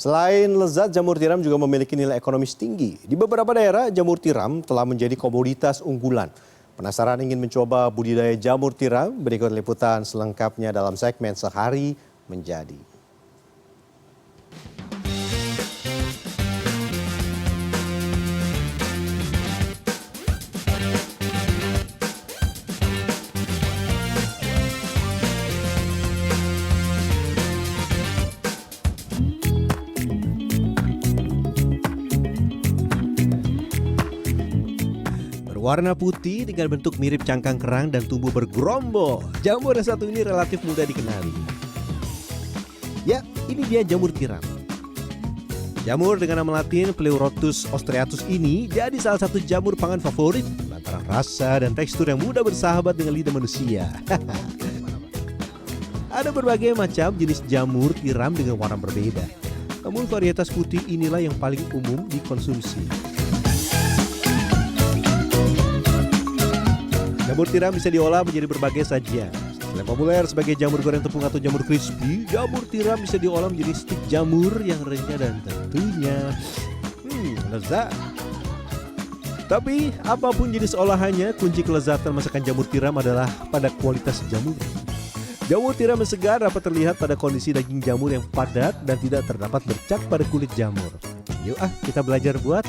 Selain lezat, jamur tiram juga memiliki nilai ekonomis tinggi. Di beberapa daerah, jamur tiram telah menjadi komoditas unggulan. Penasaran ingin mencoba budidaya jamur tiram? Berikut liputan selengkapnya dalam segmen Sehari Menjadi. Warna putih dengan bentuk mirip cangkang kerang dan tumbuh bergerombol. Jamur yang satu ini relatif mudah dikenali. Ya, ini dia jamur tiram. Jamur dengan nama latin Pleurotus ostreatus ini jadi salah satu jamur pangan favorit lantaran rasa dan tekstur yang mudah bersahabat dengan lidah manusia. Ada berbagai macam jenis jamur tiram dengan warna berbeda. Namun varietas putih inilah yang paling umum dikonsumsi. Jamur tiram bisa diolah menjadi berbagai sajian. Selain populer sebagai jamur goreng tepung atau jamur crispy, jamur tiram bisa diolah menjadi stik jamur yang renyah dan tentunya lezat. Tapi apapun jenis olahannya, kunci kelezatan masakan jamur tiram adalah pada kualitas jamur. Jamur tiram yang segar dapat terlihat pada kondisi daging jamur yang padat dan tidak terdapat bercak pada kulit jamur. Yuk kita belajar buat.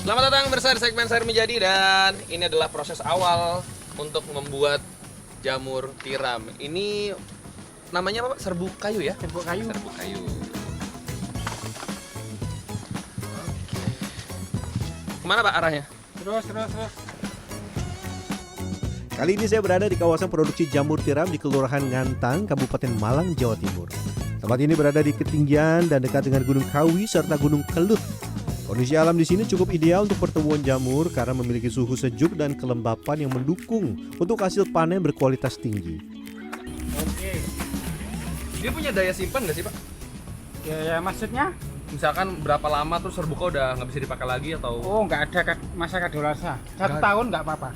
Selamat datang bersama di segmen Sehari Menjadi, dan ini adalah proses awal untuk membuat jamur tiram. Ini namanya apa, Pak? Serbuk kayu ya? Serbuk kayu. Serbuk kayu. Oke. Kemana Pak arahnya? Terus. Kali ini saya berada di kawasan produksi jamur tiram di Kelurahan Ngantang, Kabupaten Malang, Jawa Timur. Tempat ini berada di ketinggian dan dekat dengan Gunung Kawi serta Gunung Kelut. Kondisi alam di sini cukup ideal untuk pertumbuhan jamur karena memiliki suhu sejuk dan kelembapan yang mendukung untuk hasil panen berkualitas tinggi. Oke. Dia punya daya simpan nggak sih Pak? Ya maksudnya? Misalkan berapa lama tuh serbuknya udah nggak bisa dipakai lagi atau? Oh, nggak ada masa kadaluarsa. 1 tahun nggak apa-apa.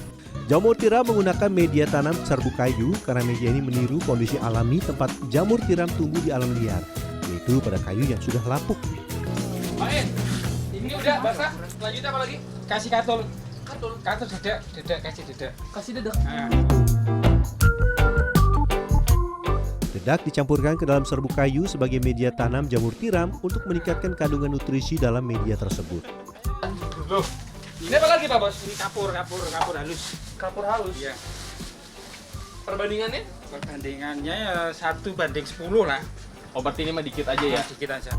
Jamur tiram menggunakan media tanam serbuk kayu karena media ini meniru kondisi alami tempat jamur tiram tumbuh di alam liar, yaitu pada kayu yang sudah lapuk. Pak, ini udah basah, lanjutnya apa lagi? Kasih katul dedek, kasih dedek. Kasih dedak. Nah. Dedak dicampurkan ke dalam serbuk kayu sebagai media tanam jamur tiram untuk meningkatkan kandungan nutrisi dalam media tersebut. Loh, ini apa lagi Pak Bos? Ini kapur halus. Kapur halus. Iya. Perbandingannya? Perbandingannya ya 1:10 lah. Oh, berarti ini mah dikit aja ya? Sedikit aja.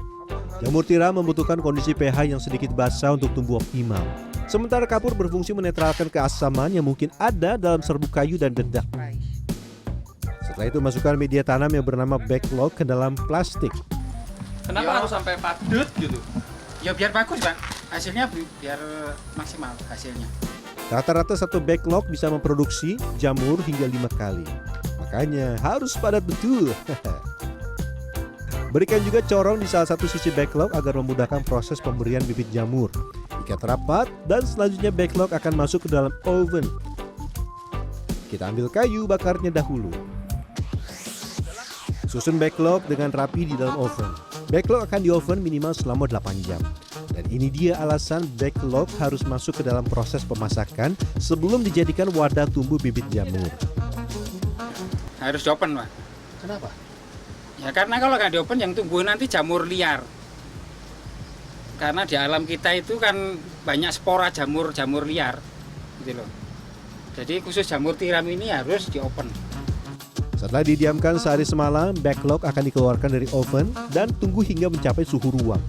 Jamur tiram membutuhkan kondisi pH yang sedikit basah untuk tumbuh optimal. Sementara kapur berfungsi menetralkan keasaman yang mungkin ada dalam serbuk kayu dan dedak. Setelah itu masukkan media tanam yang bernama backlog ke dalam plastik. Kenapa harus sampai padat gitu? Ya biar bagus, Pak. Hasilnya biar maksimal hasilnya. Rata-rata satu backlog bisa memproduksi jamur hingga 5 kali. Makanya harus padat betul. Berikan juga corong di salah satu sisi backlog agar memudahkan proses pemberian bibit jamur. Ikat rapat dan selanjutnya backlog akan masuk ke dalam oven. Kita ambil kayu bakarnya dahulu. Susun backlog dengan rapi di dalam oven. Backlog akan di oven minimal selama 8 jam. Dan ini dia alasan backlog harus masuk ke dalam proses pemasakan sebelum dijadikan wadah tumbuh bibit jamur. Harus diopen, Pak. Kenapa? Ya karena kalau nggak diopen yang tumbuh nanti jamur liar. Karena di alam kita itu kan banyak spora jamur liar, gitu loh. Jadi khusus jamur tiram ini harus diopen. Setelah didiamkan sehari semalam, backlog akan dikeluarkan dari oven dan tunggu hingga mencapai suhu ruang.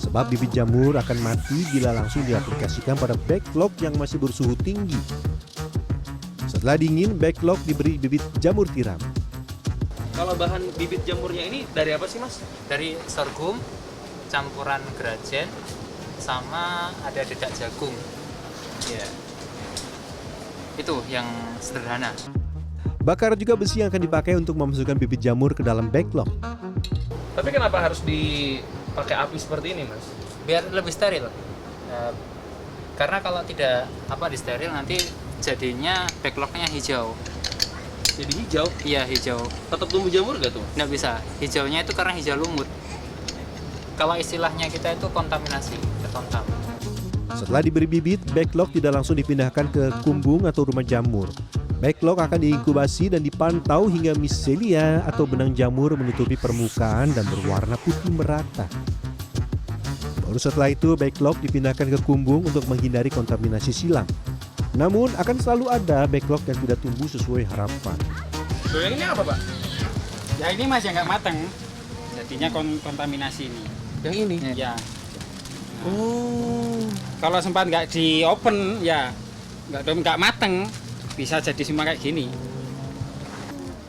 Sebab bibit jamur akan mati bila langsung diaplikasikan pada backlog yang masih bersuhu tinggi. Setelah dingin, backlog diberi bibit jamur tiram. Kalau bahan bibit jamurnya ini dari apa sih Mas? Dari sorghum, campuran grajen, sama ada dedak jagung. Ya, itu yang sederhana. Bakar juga besi yang akan dipakai untuk memasukkan bibit jamur ke dalam backlog. Tapi kenapa harus dipakai api seperti ini Mas? Biar lebih steril. Karena kalau tidak di steril nanti jadinya backlognya hijau. Jadi hijau. Iya, hijau. Tetap tumbuh jamur nggak tuh? Nggak bisa. Hijaunya itu karena hijau lumut. Kalau istilahnya kita itu kontaminasi, ketontam. Setelah diberi bibit, backlog tidak langsung dipindahkan ke kumbung atau rumah jamur. Backlog akan diinkubasi dan dipantau hingga miselia atau benang jamur menutupi permukaan dan berwarna putih merata. Baru setelah itu backlog dipindahkan ke kumbung untuk menghindari kontaminasi silang. Namun akan selalu ada backlog yang tidak tumbuh sesuai harapan. So, yang ini apa, Pak? Ya ini masih nggak matang, jadinya kontaminasi ini. Yang ini? Ya. Oh. Kalau sempat nggak di open ya nggak mateng, bisa jadi semua kayak gini.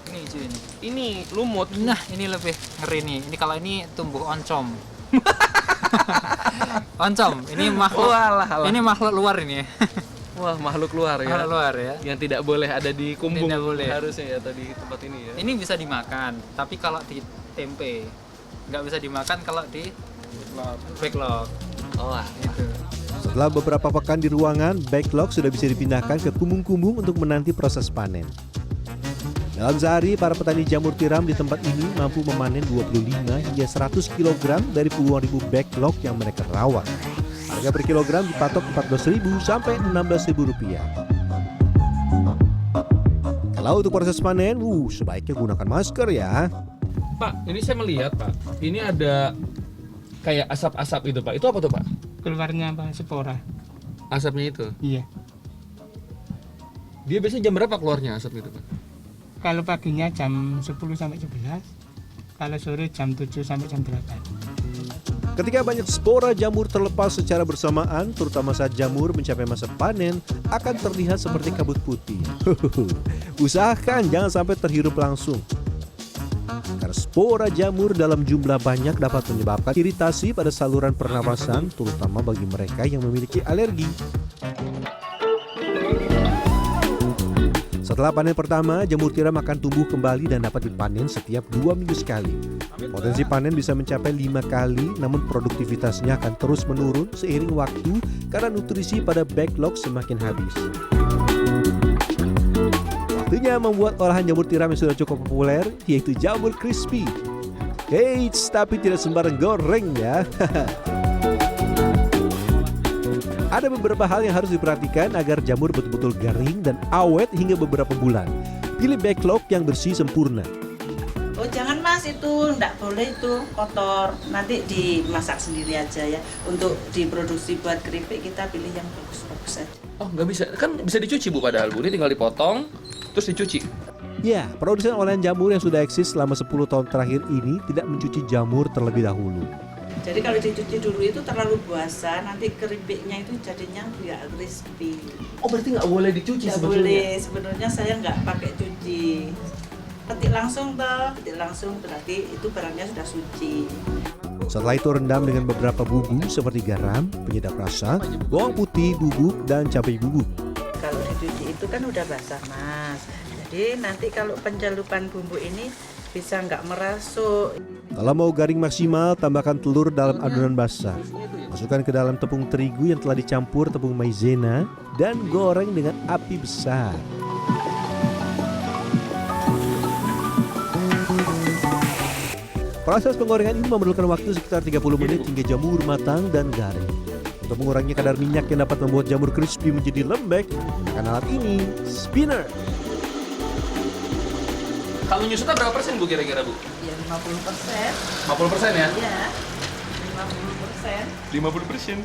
Ini hijau ini. Ini lumut. Nah, ini lebih ngeri nih. Ini kalau ini tumbuh oncom. Oncom, ini makhluk. Walah, alah. Ini makhluk luar ini. Wah, makhluk luar ya. Makhluk luar ya. Yang tidak boleh ada di kumbung. Tidak boleh. Harusnya ya tadi tempat ini ya. Ini bisa dimakan, tapi kalau di tempe nggak bisa dimakan kalau di backlog. Oh, Gitu. Setelah beberapa pekan di ruangan, backlog sudah bisa dipindahkan ke kumbung-kumbung untuk menanti proses panen. Dalam sehari, para petani jamur tiram di tempat ini mampu memanen 25 hingga 100 kg dari puluhan ribu backlog yang mereka rawat. Harga per kilogram dipatok Rp14.000 sampai Rp16.000. Kalau untuk proses panen, sebaiknya gunakan masker ya. Pak, ini saya melihat, Pak. Ini ada kayak asap-asap itu, Pak. Itu apa tuh, Pak? Keluarnya apa? Spora. Asapnya itu. Iya. Dia biasanya jam berapa keluarnya asap itu, Pak? Kalau paginya jam 10 sampai 11. Kalau sore jam 7 sampai jam 8. Ketika banyak spora jamur terlepas secara bersamaan, terutama saat jamur mencapai masa panen, akan terlihat seperti kabut putih. Usahakan jangan sampai terhirup langsung. Karena spora jamur dalam jumlah banyak dapat menyebabkan iritasi pada saluran pernapasan, terutama bagi mereka yang memiliki alergi. Setelah panen pertama, jamur tiram akan tumbuh kembali dan dapat dipanen setiap 2 minggu sekali. Potensi panen bisa mencapai 5 kali, namun produktivitasnya akan terus menurun seiring waktu karena nutrisi pada backlog semakin habis. Waktunya membuat olahan jamur tiram yang sudah cukup populer, yaitu jamur crispy. Eits, tapi tidak sembarang goreng ya. Ada beberapa hal yang harus diperhatikan agar jamur betul-betul garing dan awet hingga beberapa bulan. Pilih backlog yang bersih sempurna. Oh jangan mas, itu enggak boleh, itu kotor, nanti dimasak sendiri aja ya. Untuk diproduksi buat keripik kita pilih yang bagus-bagus aja. Oh, nggak bisa. Kan bisa dicuci, Bu, padahal, Bu. Ini tinggal dipotong, terus dicuci. Ya, produsen olahan jamur yang sudah eksis selama 10 tahun terakhir ini tidak mencuci jamur terlebih dahulu. Jadi kalau dicuci dulu itu terlalu basah, nanti keripiknya itu jadinya nggak crispy. Oh, berarti nggak boleh dicuci Nggak sebetulnya? boleh, sebenarnya saya nggak pakai cuci. Petik langsung toh, petik langsung berarti itu barangnya sudah suci. Setelah itu rendam dengan beberapa bumbu seperti garam, penyedap rasa, bawang putih, bubuk, dan cabai bubuk. Kalau dicuci itu kan udah basah mas. Jadi nanti kalau pencelupan bumbu ini bisa nggak merasuk. Kalau mau garing maksimal, tambahkan telur dalam adonan basah. Masukkan ke dalam tepung terigu yang telah dicampur tepung maizena dan goreng dengan api besar. Proses penggorengan ini memerlukan waktu sekitar 30 menit hingga jamur matang dan garing. Untuk mengurangi kadar minyak yang dapat membuat jamur crispy menjadi lembek, gunakan alat ini, spinner. Kalau nyusutnya berapa persen, Bu, kira-kira, Bu? Ya 50%. 50% ya? Ya, 50%. 50%.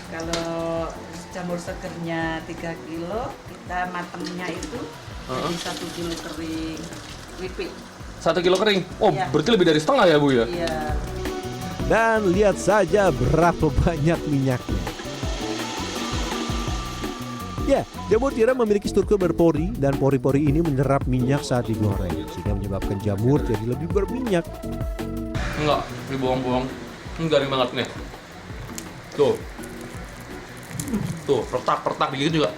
Kalau jamur segernya 3 kilo, kita matangnya itu jadi 1 kilo kering. Keripik. 1 kilo kering? Oh, Iya. berarti lebih dari setengah ya, Bu, ya? Iya. Dan lihat saja berapa banyak minyaknya. Ya, jamur tiram memiliki struktur berpori dan pori-pori ini menyerap minyak saat digoreng sehingga menyebabkan jamur jadi lebih berminyak. Enggak, dibuang-buang. Ini garing banget nih. Tuh. Tuh, pertak-pertak gitu juga.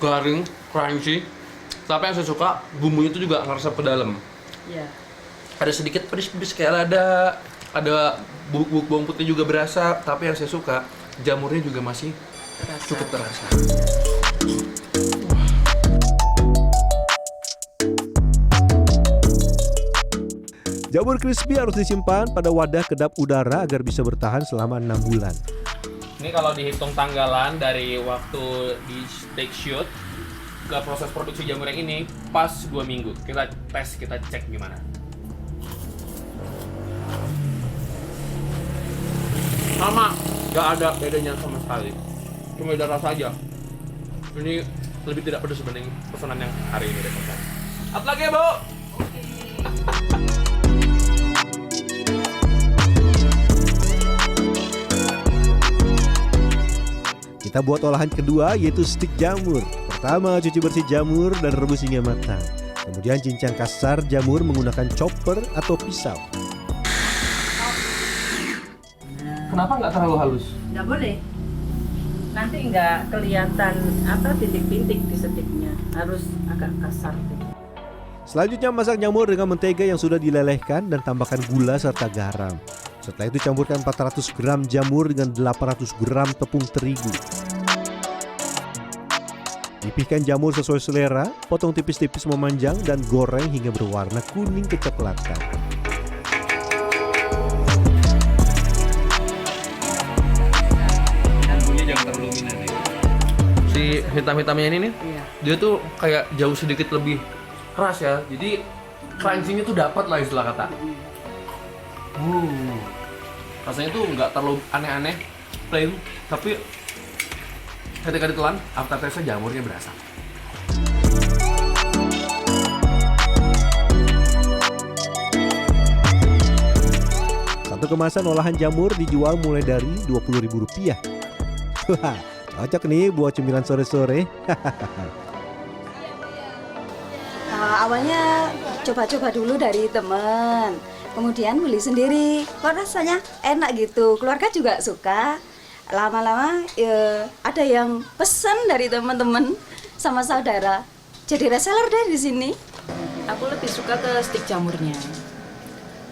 Garing, crunchy. Tapi yang saya suka, bumbunya itu juga ngeresep ke dalam. Iya. Ada sedikit pedes-pedes kayak ada bubuk-bubuk bawang putih juga berasa, tapi yang saya suka jamurnya juga masih Terasa. cukup terasa. Jamur crispy harus disimpan pada wadah kedap udara agar bisa bertahan selama 6 bulan. Ini kalau dihitung tanggalan dari waktu di take shoot ke proses produksi jamur yang ini pas 2 minggu. Kita tes, kita cek gimana. Sama, nggak ada bedanya sama sekali. Cuma beda rasa aja. Ini lebih tidak pedas dibanding pesanan yang hari ini deh. Up lagi ya, Bu. Kita buat olahan kedua yaitu stik jamur. Pertama, cuci bersih jamur dan rebus hingga matang. Kemudian cincang kasar jamur menggunakan chopper atau pisau. Kenapa nggak terlalu halus? Nggak boleh. Nanti nggak kelihatan bintik-bintik di stiknya. Harus agak kasar. Selanjutnya masak jamur dengan mentega yang sudah dilelehkan dan tambahkan gula serta garam. Setelah itu campurkan 400 gram jamur dengan 800 gram tepung terigu. Pipihkan jamur sesuai selera, potong tipis-tipis memanjang dan goreng hingga berwarna kuning kecoklatan. Jangan terlalu dominan ya. Si hitam-hitamnya ini nih, dia tuh kayak jauh sedikit lebih keras ya. Jadi crunchy-nya tuh dapat lah istilah kata. Rasanya tuh nggak terlalu aneh-aneh, plain, tapi ketika ditelan, aftertaste-nya jamurnya berasa. Satu kemasan olahan jamur dijual mulai dari Rp20.000. Wah, cocok nih buat cemilan sore-sore. Awalnya coba-coba dulu dari teman, kemudian beli sendiri. Kok rasanya enak gitu, keluarga juga suka. Lama-lama ada yang pesen dari teman-teman sama saudara. Jadi reseller deh di sini. Aku lebih suka ke stik jamurnya.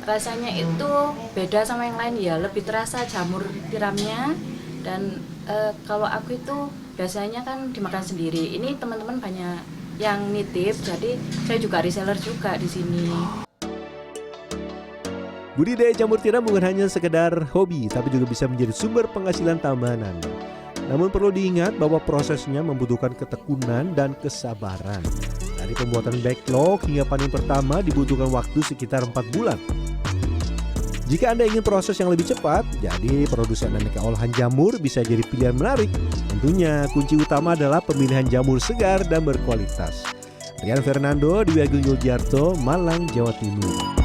Rasanya itu beda sama yang lain ya, lebih terasa jamur tiramnya. Dan kalau aku itu biasanya kan dimakan sendiri. Ini teman-teman banyak yang nitip, jadi saya juga reseller juga di sini. Budidaya jamur tiram bukan hanya sekedar hobi, tapi juga bisa menjadi sumber penghasilan tambahan. Namun perlu diingat bahwa prosesnya membutuhkan ketekunan dan kesabaran. Dari pembuatan backlog hingga panen pertama dibutuhkan waktu sekitar 4 bulan. Jika Anda ingin proses yang lebih cepat, jadi produsen aneka olahan jamur bisa jadi pilihan menarik. Tentunya kunci utama adalah pemilihan jamur segar dan berkualitas. Rian Fernando, Dwi Agung Yuljarto, Malang, Jawa Timur.